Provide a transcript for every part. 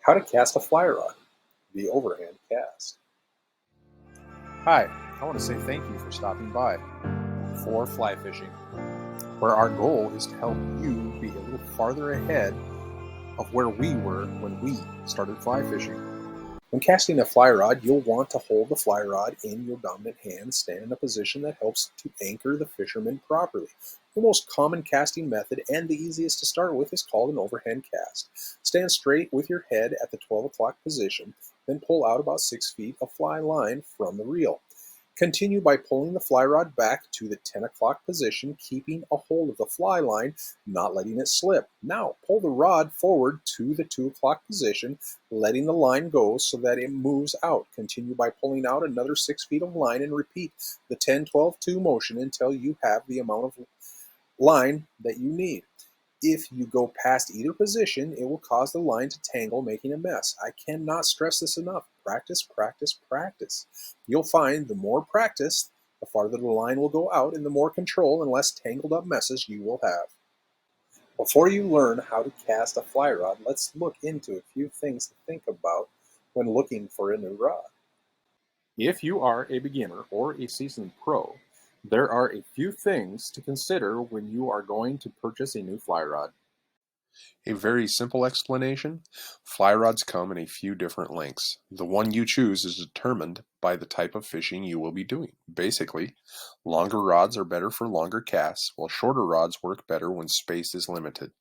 How to cast a fly rod, the overhand cast. Hi, I want to say thank you for stopping by for fly fishing, where our goal is to help you be a little farther ahead of where we were when we started fly fishing. When casting a fly rod, you'll want to hold the fly rod in your dominant hand, stand in a position that helps to anchor the fisherman properly. The most common casting method and the easiest to start with is called an overhand cast. Stand straight with your head at the 12 o'clock position, then pull out about 6 feet of fly line from the reel. Continue by pulling the fly rod back to the 10 o'clock position, keeping a hold of the fly line, not letting it slip. Now, pull the rod forward to the 2 o'clock position, letting the line go so that it moves out. Continue by pulling out another 6 feet of line and repeat the 10-12-2 motion until you have the amount of line that you need. If you go past either position, it will cause the line to tangle, making a mess. I cannot stress this enough. Practice, practice, practice. You'll find the more practice, the farther the line will go out and the more control and less tangled up messes you will have. Before you learn how to cast a fly rod, let's look into a few things to think about when looking for a new rod. If you are a beginner or a seasoned pro, there are a few things to consider when you are going to purchase a new fly rod. A very simple explanation: fly rods come in a few different lengths. The one you choose is determined by the type of fishing you will be doing. Basically, longer rods are better for longer casts, while shorter rods work better when space is limited.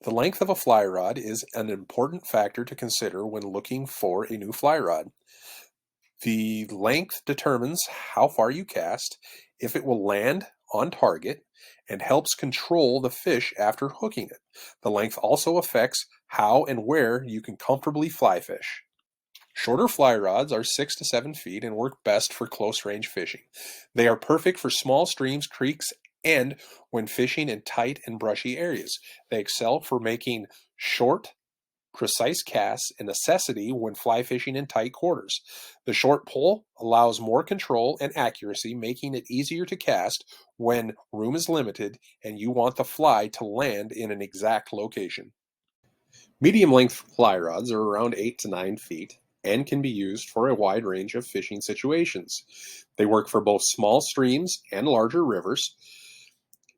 The length of a fly rod is an important factor to consider when looking for a new fly rod. The length determines how far you cast, if it will land on target, and helps control the fish after hooking it. The length also affects how and where you can comfortably fly fish. Shorter fly rods are 6 to 7 feet and work best for close range fishing. They are perfect for small streams, creeks, and when fishing in tight and brushy areas. They excel for making short, precise casts a necessity when fly fishing in tight quarters. The short pole allows more control and accuracy, making it easier to cast when room is limited and you want the fly to land in an exact location. Medium length fly rods are around 8 to 9 feet and can be used for a wide range of fishing situations. They work for both small streams and larger rivers.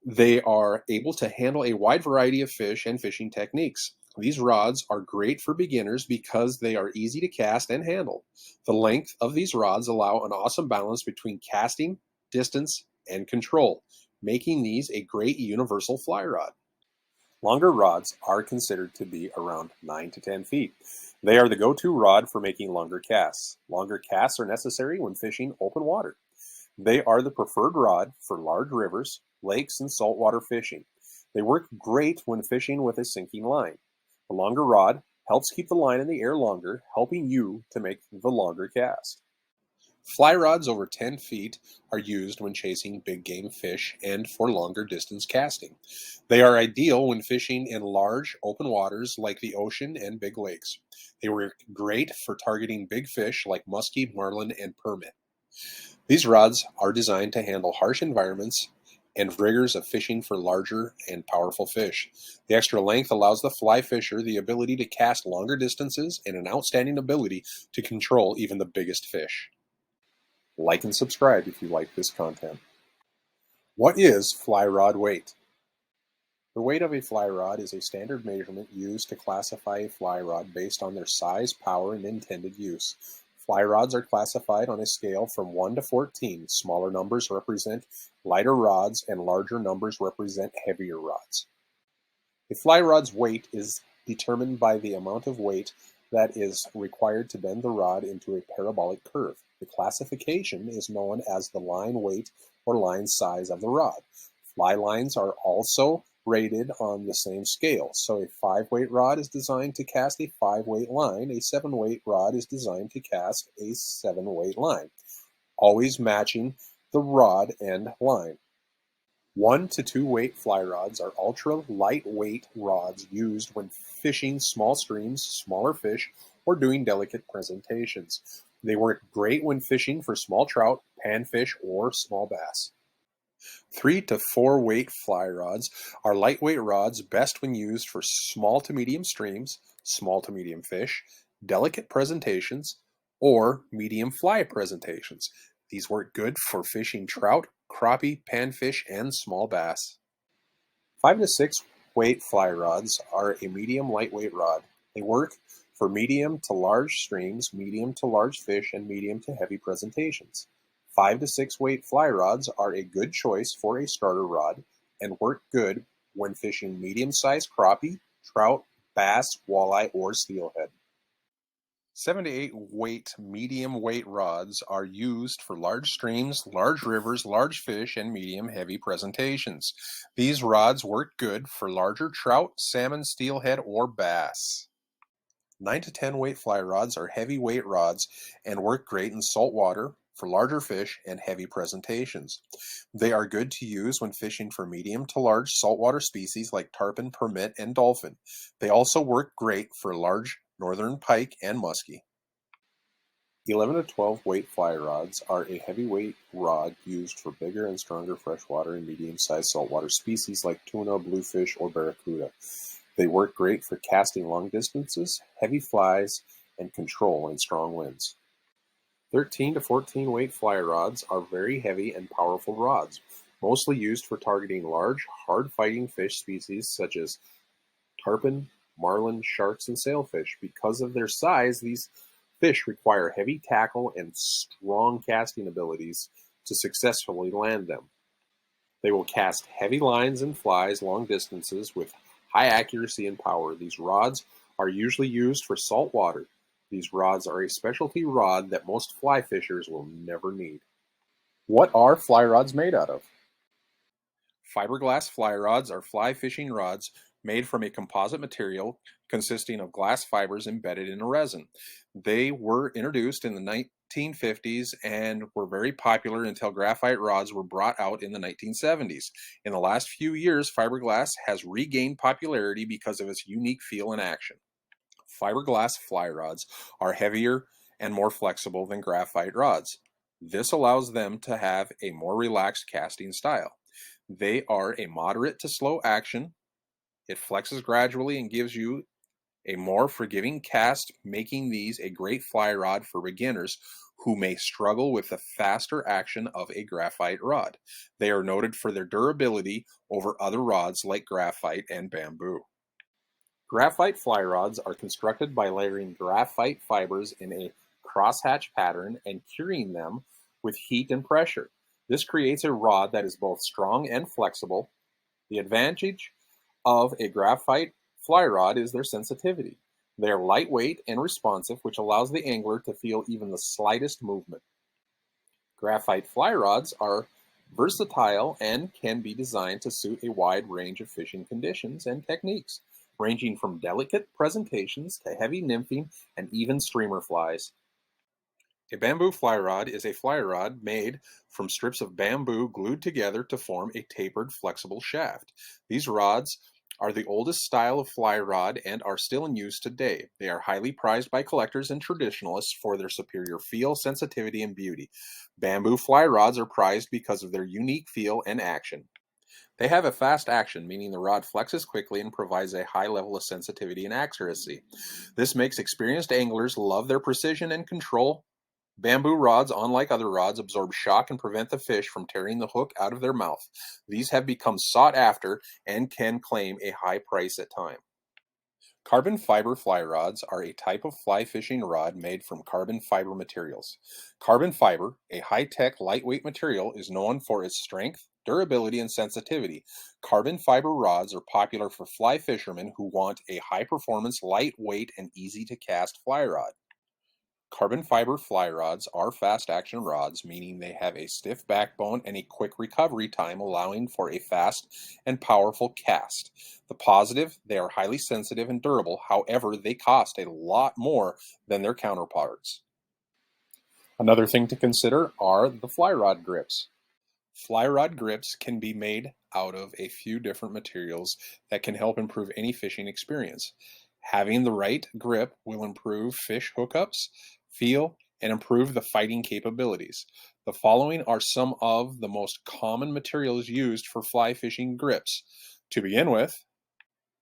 They are able to handle a wide variety of fish and fishing techniques. These rods are great for beginners because they are easy to cast and handle. The length of these rods allow an awesome balance between casting, distance, and control, making these a great universal fly rod. Longer rods are considered to be around 9 to 10 feet. They are the go-to rod for making longer casts. Longer casts are necessary when fishing open water. They are the preferred rod for large rivers, lakes, and saltwater fishing. They work great when fishing with a sinking line. The longer rod helps keep the line in the air longer, helping you to make the longer cast. Fly rods over 10 feet are used when chasing big game fish and for longer distance casting. They are ideal when fishing in large open waters like the ocean and big lakes. They work great for targeting big fish like muskie, marlin, and permit. These rods are designed to handle harsh environments and rigors of fishing for larger and powerful fish. The extra length allows the fly fisher the ability to cast longer distances and an outstanding ability to control even the biggest fish. Like and subscribe if you like this content. What is fly rod weight? The weight of a fly rod is a standard measurement used to classify a fly rod based on their size, power, and intended use. Fly rods are classified on a scale from 1 to 14. Smaller numbers represent lighter rods and larger numbers represent heavier rods. A fly rod's weight is determined by the amount of weight that is required to bend the rod into a parabolic curve. The classification is known as the line weight or line size of the rod. Fly lines are also rated on the same scale. So a 5-weight rod is designed to cast a 5-weight line. A 7-weight rod is designed to cast a 7-weight line, always matching the rod and line. 1 to 2-weight fly rods are ultra lightweight rods used when fishing small streams, smaller fish, or doing delicate presentations. They work great when fishing for small trout, panfish, or small bass. 3 to 4 weight fly rods are lightweight rods best when used for small to medium streams, small to medium fish, delicate presentations, or medium fly presentations. These work good for fishing trout, crappie, panfish, and small bass. 5 to 6 weight fly rods are a medium lightweight rod. They work for medium to large streams, medium to large fish, and medium to heavy presentations. 5 to 6 weight fly rods are a good choice for a starter rod and work good when fishing medium-sized crappie, trout, bass, walleye, or steelhead. 7 to 8 weight medium weight rods are used for large streams, large rivers, large fish, and medium heavy presentations. These rods work good for larger trout, salmon, steelhead, or bass. 9 to 10 weight fly rods are heavy weight rods and work great in salt water for larger fish and heavy presentations. They are good to use when fishing for medium to large saltwater species like tarpon, permit, and dolphin. They also work great for large northern pike and muskie. 11 to 12 weight fly rods are a heavyweight rod used for bigger and stronger freshwater and medium-sized saltwater species like tuna, bluefish, or barracuda. They work great for casting long distances, heavy flies, and control in strong winds. 13 to 14 weight fly rods are very heavy and powerful rods, mostly used for targeting large, hard-fighting fish species such as tarpon, marlin, sharks, and sailfish. Because of their size, these fish require heavy tackle and strong casting abilities to successfully land them. They will cast heavy lines and flies long distances with high accuracy and power. These rods are usually used for salt water. These rods are a specialty rod that most fly fishers will never need. What are fly rods made out of? Fiberglass fly rods are fly fishing rods made from a composite material consisting of glass fibers embedded in a resin. They were introduced in the 1950s and were very popular until graphite rods were brought out in the 1970s. In the last few years, fiberglass has regained popularity because of its unique feel and action. Fiberglass fly rods are heavier and more flexible than graphite rods. This allows them to have a more relaxed casting style. They are a moderate to slow action. It flexes gradually and gives you a more forgiving cast, making these a great fly rod for beginners who may struggle with the faster action of a graphite rod. They are noted for their durability over other rods like graphite and bamboo. Graphite fly rods are constructed by layering graphite fibers in a crosshatch pattern and curing them with heat and pressure. This creates a rod that is both strong and flexible. The advantage of a graphite fly rod is their sensitivity. They are lightweight and responsive, which allows the angler to feel even the slightest movement. Graphite fly rods are versatile and can be designed to suit a wide range of fishing conditions and techniques, ranging from delicate presentations to heavy nymphing and even streamer flies. A bamboo fly rod is a fly rod made from strips of bamboo glued together to form a tapered, flexible shaft. These rods are the oldest style of fly rod and are still in use today. They are highly prized by collectors and traditionalists for their superior feel, sensitivity, and beauty. Bamboo fly rods are prized because of their unique feel and action. They have a fast action, meaning the rod flexes quickly and provides a high level of sensitivity and accuracy. This makes experienced anglers love their precision and control. Bamboo rods, unlike other rods, absorb shock and prevent the fish from tearing the hook out of their mouth. These have become sought after and can claim a high price at times. Carbon fiber fly rods are a type of fly fishing rod made from carbon fiber materials. Carbon fiber, a high-tech, lightweight material, is known for its strength, durability, and sensitivity. Carbon fiber rods are popular for fly fishermen who want a high-performance, lightweight, and easy-to-cast fly rod. Carbon fiber fly rods are fast action rods, meaning they have a stiff backbone and a quick recovery time, allowing for a fast and powerful cast. The positive, they are highly sensitive and durable, however, they cost a lot more than their counterparts. Another thing to consider are the fly rod grips. Fly rod grips can be made out of a few different materials that can help improve any fishing experience. Having the right grip will improve fish hookups, feel, and improve the fighting capabilities. The following are some of the most common materials used for fly fishing grips. To begin with,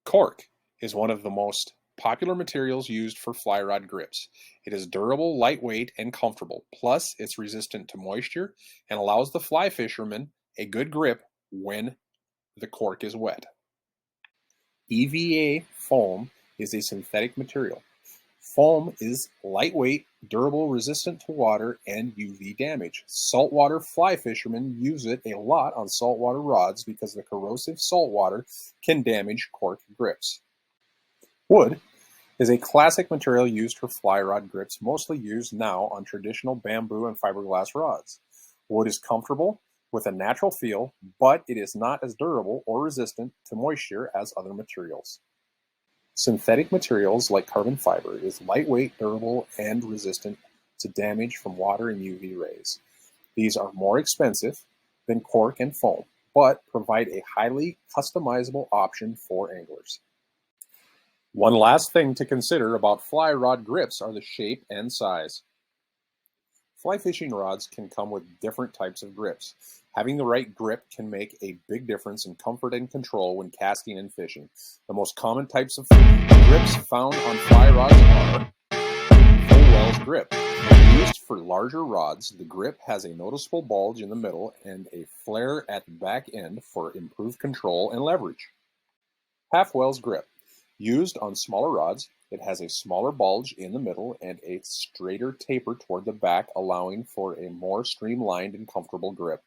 cork is one of the most popular materials used for fly rod grips. It is durable, lightweight, and comfortable. Plus, it's resistant to moisture and allows the fly fisherman a good grip when the cork is wet. EVA foam is a synthetic material. Foam is lightweight, durable, resistant to water and UV damage. Saltwater fly fishermen use it a lot on saltwater rods because the corrosive saltwater can damage cork grips. Wood is a classic material used for fly rod grips, mostly used now on traditional bamboo and fiberglass rods. Wood is comfortable with a natural feel, but it is not as durable or resistant to moisture as other materials. Synthetic materials like carbon fiber is lightweight, durable, and resistant to damage from water and UV rays. These are more expensive than cork and foam, but provide a highly customizable option for anglers. One last thing to consider about fly rod grips are the shape and size. Fly fishing rods can come with different types of grips. Having the right grip can make a big difference in comfort and control when casting and fishing. The most common types of grips found on fly rods are full Wells grip. Used for larger rods, the grip has a noticeable bulge in the middle and a flare at the back end for improved control and leverage. Half Wells grip. Used on smaller rods, it has a smaller bulge in the middle and a straighter taper toward the back, allowing for a more streamlined and comfortable grip.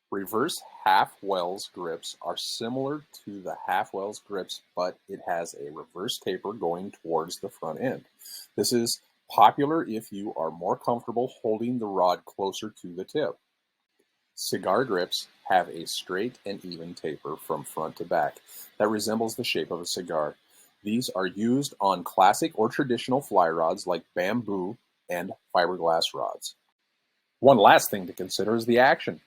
Reverse half Wells grips are similar to the half Wells grips, but it has a reverse taper going towards the front end. This is popular if you are more comfortable holding the rod closer to the tip. Cigar grips have a straight and even taper from front to back that resembles the shape of a cigar. These are used on classic or traditional fly rods like bamboo and fiberglass rods. One last thing to consider is the action.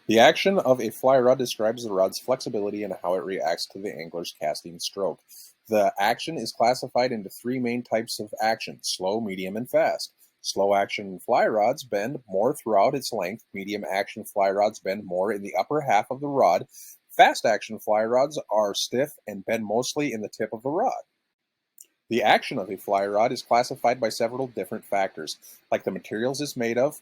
The action of a fly rod describes the rod's flexibility and how it reacts to the angler's casting stroke. The action is classified into three main types of action: slow, medium, and fast. Slow action fly rods bend more throughout its length. Medium action fly rods bend more in the upper half of the rod. Fast action fly rods are stiff and bend mostly in the tip of the rod. The action of a fly rod is classified by several different factors, like the materials it's made of,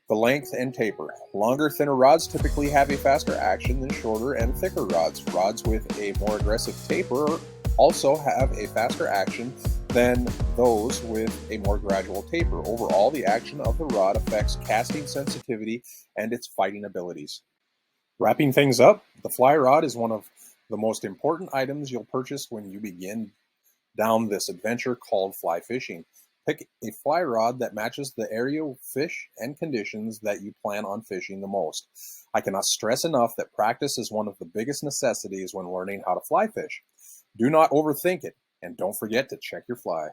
the length and taper. Longer, thinner rods typically have a faster action than shorter and thicker rods. Rods with a more aggressive taper also have a faster action than those with a more gradual taper. Overall, the action of the rod affects casting sensitivity and its fighting abilities. Wrapping things up, the fly rod is one of the most important items you'll purchase when you begin down this adventure called fly fishing. Pick a fly rod that matches the area of fish and conditions that you plan on fishing the most. I cannot stress enough that practice is one of the biggest necessities when learning how to fly fish. Do not overthink it, and don't forget to check your fly.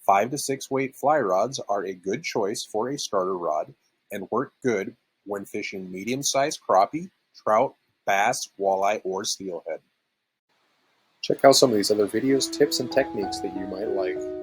5 to 6 weight fly rods are a good choice for a starter rod and work good when fishing medium-sized crappie, trout, bass, walleye, or steelhead. Check out some of these other videos, tips, and techniques that you might like.